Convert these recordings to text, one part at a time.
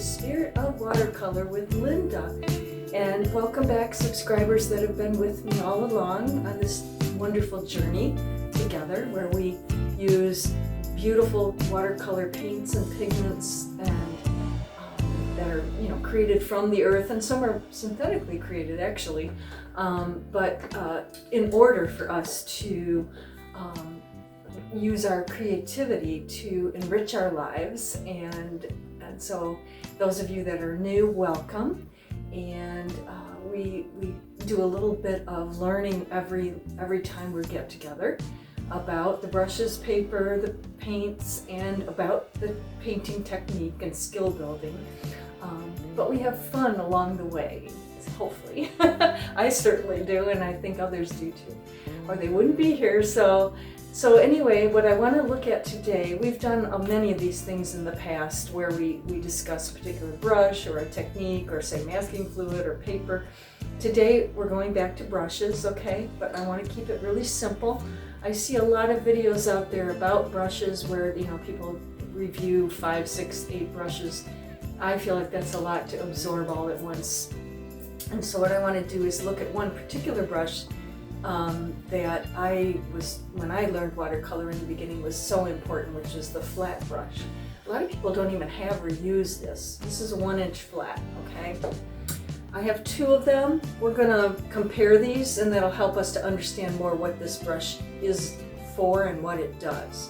Spirit of Watercolor with Linda. And welcome back, subscribers that have been with me all along on this wonderful journey together, where we use beautiful watercolor paints and pigments and that are, created from the earth, and some are synthetically created actually, but in order for us to use our creativity to enrich our lives. And so those of you that are new, welcome. And we do a little bit of learning every time we get together about the brushes, paper, the paints, and about the painting technique and skill building. But we have fun along the way, hopefully. I certainly do, and I think others do too, or they wouldn't be here. So anyway, what I want to look at today, we've done many of these things in the past where we discuss a particular brush or a technique, or say masking fluid or paper. Today we're going back to brushes, okay? But I want to keep it really simple. I see a lot of videos out there about brushes where people review 5, 6, 8 brushes. I feel like that's a lot to absorb all at once. And so what I want to do is look at one particular brush that when I learned watercolor in the beginning, was so important, which is the flat brush. A lot of people don't even have or use this. This is a 1-inch flat, okay? I have 2 of them. We're gonna compare these, and that'll help us to understand more what this brush is for and what it does.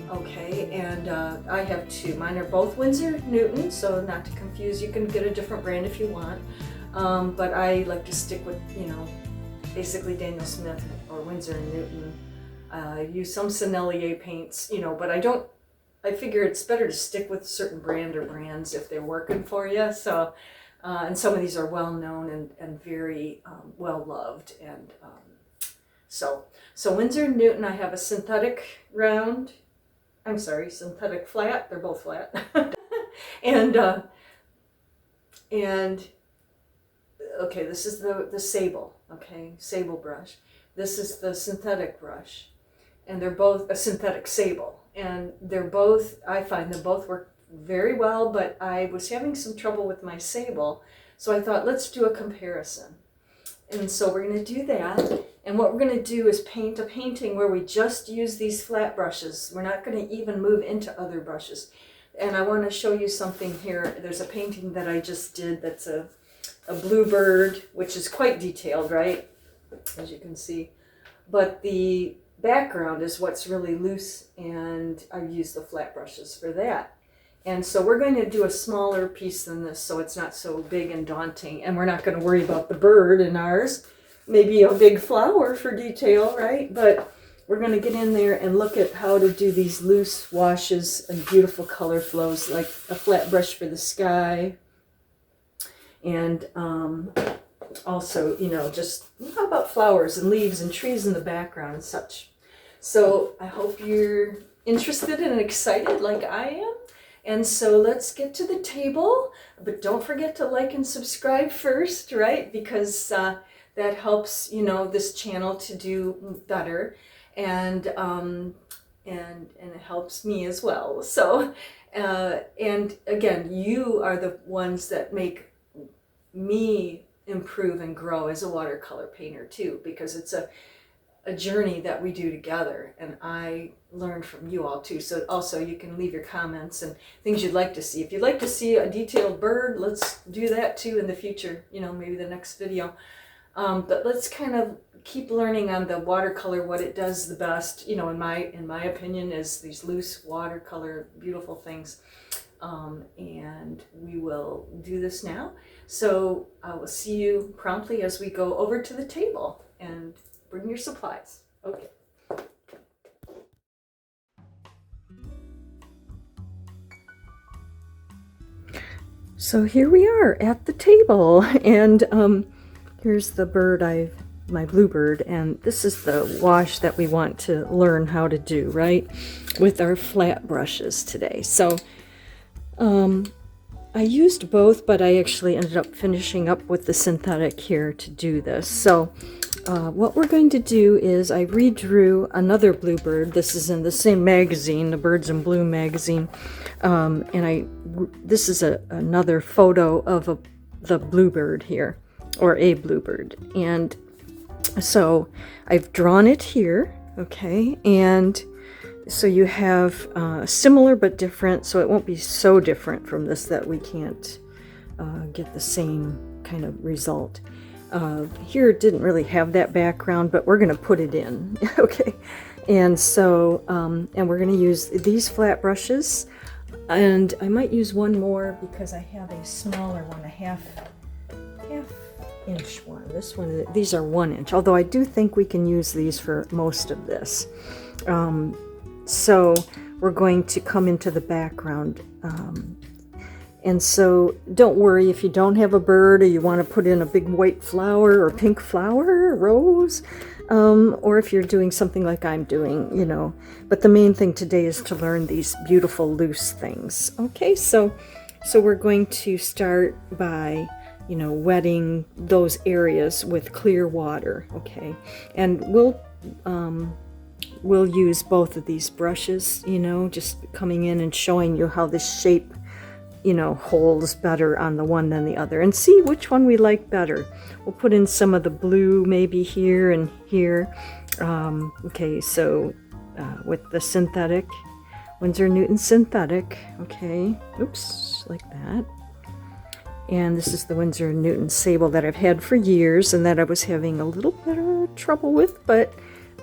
Okay, and I have 2. Mine are both Winsor Newton, so not to confuse, you can get a different brand if you want. But I like to stick with, basically Daniel Smith or Winsor Newton. I use some Sennelier paints, but I figure it's better to stick with a certain brand or brands if they're working for you. So, and some of these are well known and very well loved. And so Winsor Newton, I have a synthetic flat. They're both flat. and okay, this is the Sable, okay, Sable brush. This is the synthetic brush, and they're both a synthetic Sable, and I find them both work very well, but I was having some trouble with my Sable, so I thought, let's do a comparison. And so we're going to do that, and what we're going to do is paint a painting where we just use these flat brushes. We're not going to even move into other brushes. And I want to show you something here. There's a painting that I just did that's a bluebird, which is quite detailed, right, as you can see, but the background is what's really loose, and I use the flat brushes for that. And so we're going to do a smaller piece than this, so it's not so big and daunting, and we're not going to worry about the bird in ours. Maybe a big flower for detail, right? But we're going to get in there and look at how to do these loose washes and beautiful color flows, like a flat brush for the sky. And also, just how about flowers and leaves and trees in the background and such. So I hope you're interested and excited like I am. And so let's get to the table. But don't forget to like and subscribe first, right? Because that helps, this channel to do better. And it helps me as well. So, and again, you are the ones that make me improve and grow as a watercolor painter too, because it's a journey that we do together, and I learn from you all too. So also you can leave your comments and things you'd like to see. If you'd like to see a detailed bird, let's do that too in the future, maybe the next video. But let's kind of keep learning on the watercolor, what it does the best, in my opinion, is these loose watercolor beautiful things. And we will do this now. So I will see you promptly as we go over to the table, and bring your supplies. Okay. So here we are at the table, and here's the bird, my bluebird, and this is the wash that we want to learn how to do, right, with our flat brushes today. So I used both, but I actually ended up finishing up with the synthetic here to do this. So what we're going to do is I redrew another bluebird. This is in the same magazine, the Birds in Bloom magazine. This is another photo of the bluebird here, or a bluebird. And so I've drawn it here, okay? And so you have similar but different, so it won't be so different from this that we can't get the same kind of result. Here it didn't really have that background, but we're going to put it in, okay? And so, and we're going to use these flat brushes, and I might use one more because I have a smaller one, a half inch one. This one, these are 1 inch, although I do think we can use these for most of this. So we're going to come into the background, and so don't worry if you don't have a bird or you want to put in a big white flower or pink flower, rose, or if you're doing something like I'm doing, you know. But the main thing today is to learn these beautiful loose things. Okay, so we're going to start by, you know, wetting those areas with clear water, okay? And we'll use both of these brushes, you know, just coming in and showing you how this shape, you know, holds better on the one than the other, and see which one we like better. We'll put in some of the blue maybe here and here. Okay, so with the synthetic, Winsor Newton synthetic, okay, oops, like that. And this is the Winsor Newton Sable that I've had for years and that I was having a little bit of trouble with, but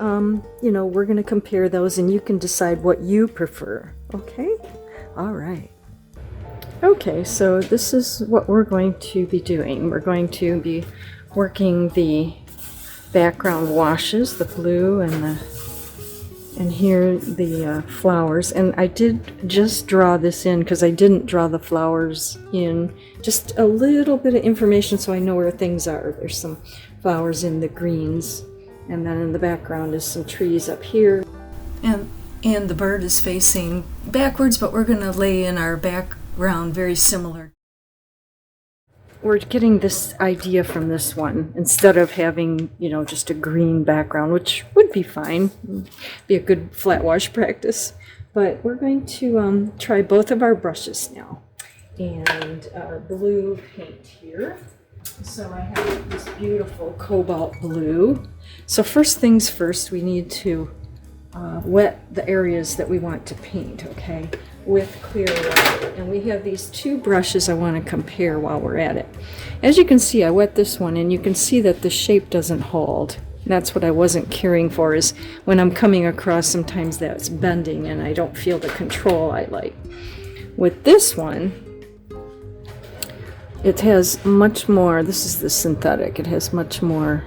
you know, we're going to compare those and you can decide what you prefer. Okay? All right. Okay, so this is what we're going to be doing. We're going to be working the background washes, the blue and here the flowers. And I did just draw this in because I didn't draw the flowers in. Just a little bit of information so I know where things are. There's some flowers in the greens. And then in the background is some trees up here. And the bird is facing backwards, but we're going to lay in our background very similar. We're getting this idea from this one, instead of having, you know, just a green background, which would be fine, be a good flat wash practice. But we're going to try both of our brushes now. And our blue paint here. So I have this beautiful cobalt blue. So first things first, we need to wet the areas that we want to paint, okay, with clear water. And we have these two brushes I want to compare while we're at it. As you can see, I wet this one, and you can see that the shape doesn't hold. That's what I wasn't caring for, is when I'm coming across, sometimes that's bending and I don't feel the control I like. With this one, it has much more, this is the synthetic, it has much more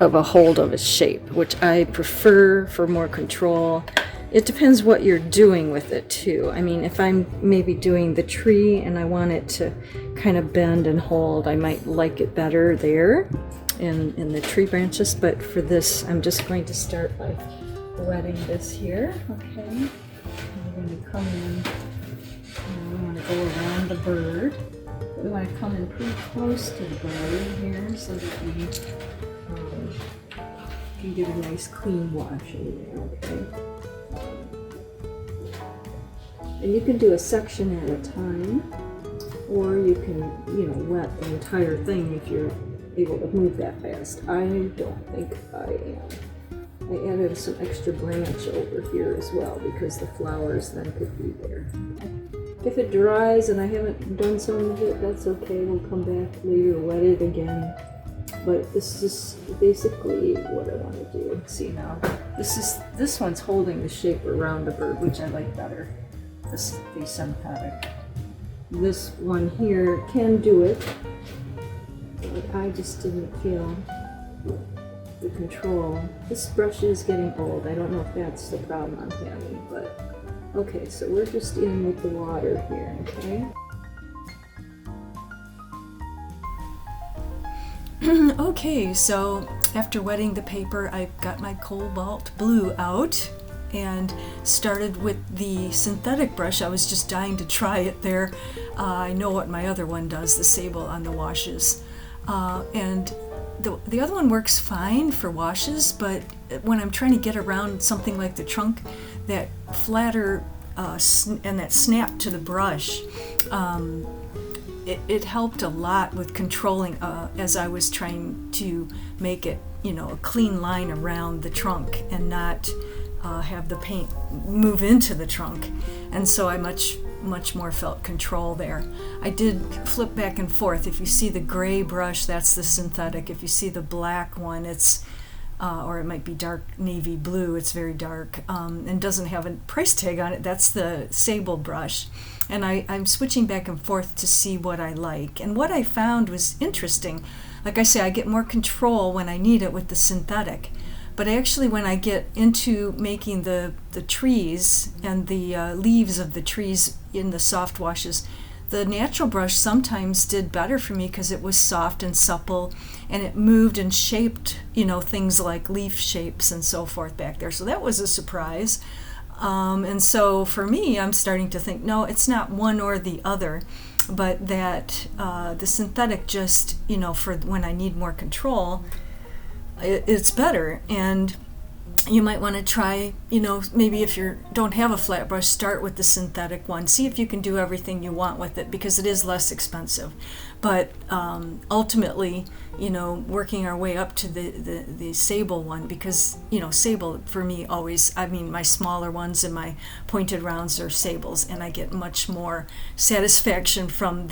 of a hold of its shape, which I prefer for more control. It depends what you're doing with it too. I mean, if I'm maybe doing the tree and I want it to kind of bend and hold, I might like it better there in the tree branches, but for this I'm just going to start by wetting this here, okay? And we're going to come in, and we want to go around the bird. We want to come in pretty close to the bird here so that we can get a nice clean wash in there, okay? And you can do a section at a time, or you can, you know, wet the entire thing if you're able to move that fast. I don't think I am. I added some extra branch over here as well because the flowers then could be there. If it dries and I haven't done some of it, that's okay. We'll come back later, wet it again. But this is basically what I want to do. See now, this one's holding the shape around the bird, which I like better. This is the synthetic. This one here can do it, but I just didn't feel the control. This brush is getting old. I don't know if that's the problem I'm having, but okay, so we're just in with the water here, okay? Okay, so after wetting the paper, I got my cobalt blue out and started with the synthetic brush. I was just dying to try it there. I know what my other one does, the Sable on the washes. And the other one works fine for washes, but when I'm trying to get around something like the trunk, that flatter and that snap to the brush, it helped a lot with controlling as I was trying to make it, a clean line around the trunk and not have the paint move into the trunk. And so I much more felt control there. I did flip back and forth. If you see the gray brush, that's the synthetic. If you see the black one, it's or it might be dark navy blue, it's very dark, and doesn't have a price tag on it, that's the Sable brush. And I'm switching back and forth to see what I like. And what I found was interesting. Like I say, I get more control when I need it with the synthetic. But actually when I get into making the trees and the leaves of the trees in the soft washes, the natural brush sometimes did better for me because it was soft and supple, and it moved and shaped, things like leaf shapes and so forth back there. So that was a surprise. And so for me, I'm starting to think, no, it's not one or the other, but that the synthetic just, for when I need more control, it's better. And you might want to try, maybe if you don't have a flat brush, start with the synthetic one. See if you can do everything you want with it, because it is less expensive. But ultimately, working our way up to the Sable one, because, Sable for me always, my smaller ones and my pointed rounds are Sables, and I get much more satisfaction from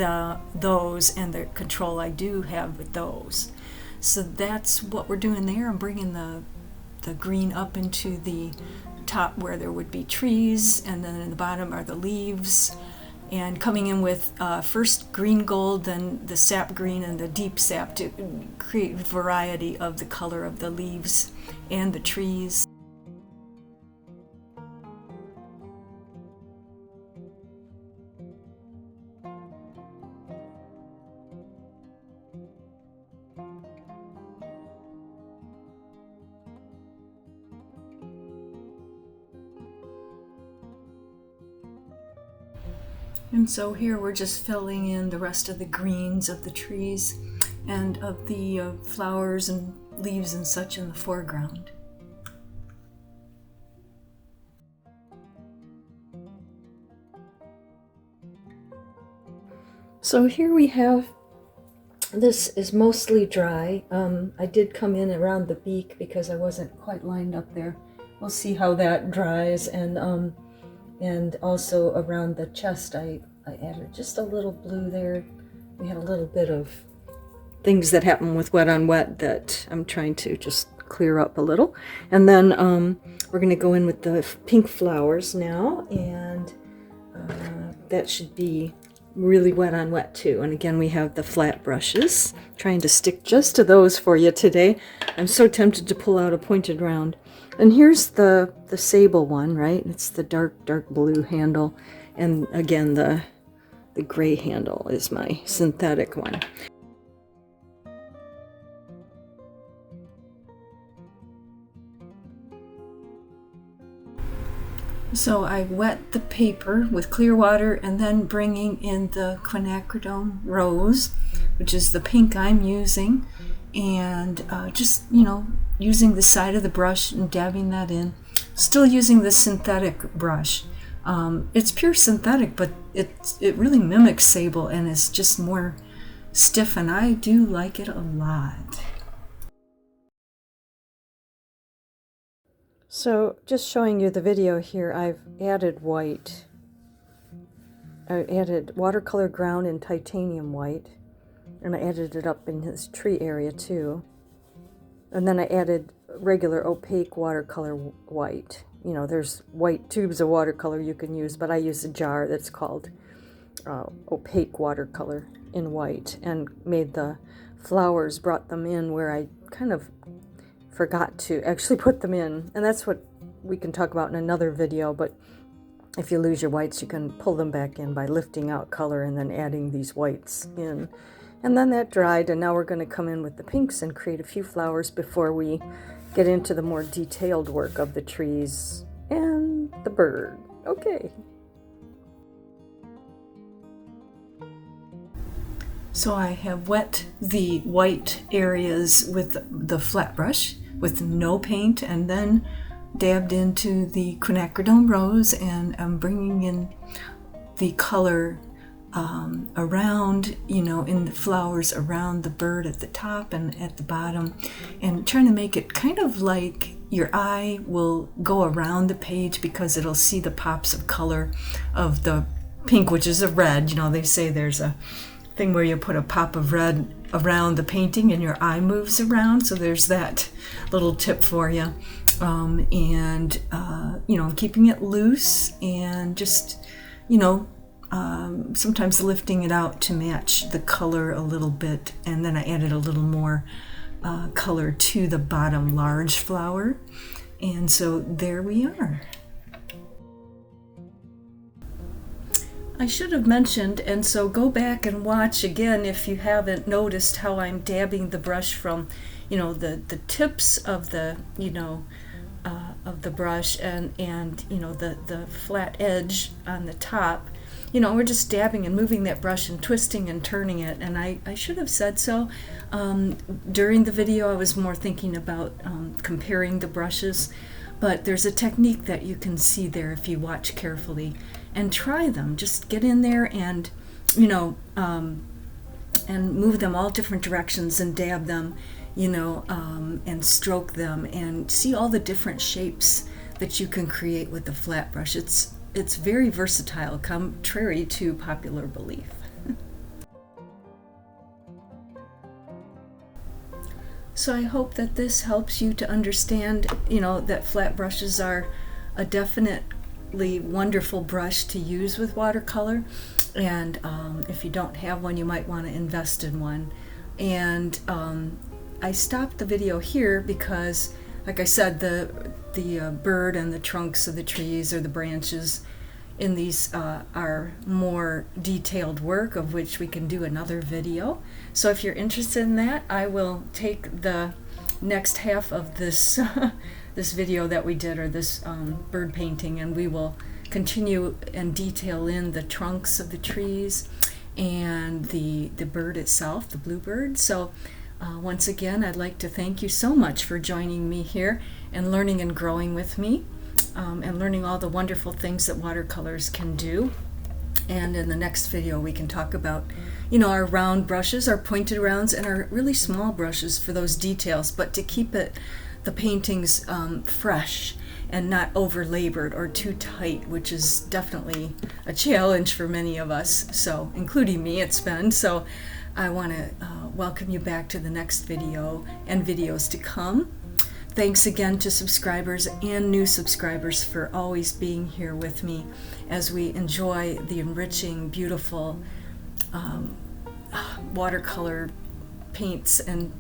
those and the control I do have with those. So that's what we're doing there. I'm bringing the green up into the top where there would be trees, and then in the bottom are the leaves, and coming in with first green gold, then the sap green and the deep sap to create variety of the color of the leaves and the trees. And so here we're just filling in the rest of the greens of the trees and of the flowers and leaves and such in the foreground. So here we have, this is mostly dry. I did come in around the beak because I wasn't quite lined up there. We'll see how that dries. And also around the chest, I added just a little blue there. We had a little bit of things that happen with wet on wet that I'm trying to just clear up a little. And then we're going to go in with the pink flowers now, and that should be really wet on wet too. And again, we have the flat brushes, trying to stick just to those for you today. I'm so tempted to pull out a pointed round. And here's the Sable one, right? It's the dark blue handle. And again, the gray handle is my synthetic one. So I wet the paper with clear water and then bringing in the Quinacridone Rose, which is the pink I'm using, and just, using the side of the brush and dabbing that in. Still using the synthetic brush. It's pure synthetic, but it really mimics Sable and is just more stiff, and I do like it a lot. So just showing you the video here, I've added white. I added watercolor ground and titanium white, and I added it up in this tree area too. And then I added regular opaque watercolor white. There's white tubes of watercolor you can use, but I use a jar that's called opaque watercolor in white, and made the flowers, brought them in where I kind of forgot to actually put them in. And that's what we can talk about in another video, but if you lose your whites, you can pull them back in by lifting out color and then adding these whites in. And then that dried, and now we're going to come in with the pinks and create a few flowers before we get into the more detailed work of the trees and the bird. Okay. So I have wet the white areas with the flat brush with no paint, and then dabbed into the Quinacridone rose, and I'm bringing in the color around, in the flowers around the bird at the top and at the bottom, and trying to make it kind of like your eye will go around the page because it'll see the pops of color of the pink, which is a red. They say there's a thing where you put a pop of red around the painting and your eye moves around, so there's that little tip for you. And keeping it loose and just sometimes lifting it out to match the color a little bit, and then I added a little more color to the bottom large flower, and so there we are. I should have mentioned, and so go back and watch again if you haven't noticed how I'm dabbing the brush from, the tips of the, of the brush and the flat edge on the top. We're just dabbing and moving that brush and twisting and turning it, and I should have said so. During the video I was more thinking about comparing the brushes, but there's a technique that you can see there if you watch carefully and try them. Just get in there and and move them all different directions and dab them, and stroke them and see all the different shapes that you can create with the flat brush. It's very versatile, contrary to popular belief. So I hope that this helps you to understand, that flat brushes are a definitely wonderful brush to use with watercolor. And if you don't have one, you might want to invest in one. And I stopped the video here because, like I said, the bird and the trunks of the trees or the branches in these are more detailed work, of which we can do another video. So if you're interested in that, I will take the next half of this this video that we did, or this bird painting, and we will continue and detail in the trunks of the trees and the bird itself, the bluebird. So once again, I'd like to thank you so much for joining me here and learning and growing with me, and learning all the wonderful things that watercolors can do. And in the next video we can talk about, our round brushes, our pointed rounds, and our really small brushes for those details, but to keep the paintings fresh and not over labored or too tight, which is definitely a challenge for many of us, so including me it's been. So I want to welcome you back to the next video and videos to come. Thanks again to subscribers and new subscribers for always being here with me as we enjoy the enriching, beautiful watercolor paints, and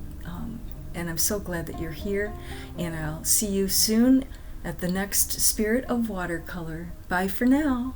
I'm so glad that you're here, and I'll see you soon at the next Spirit of Watercolor. Bye for now.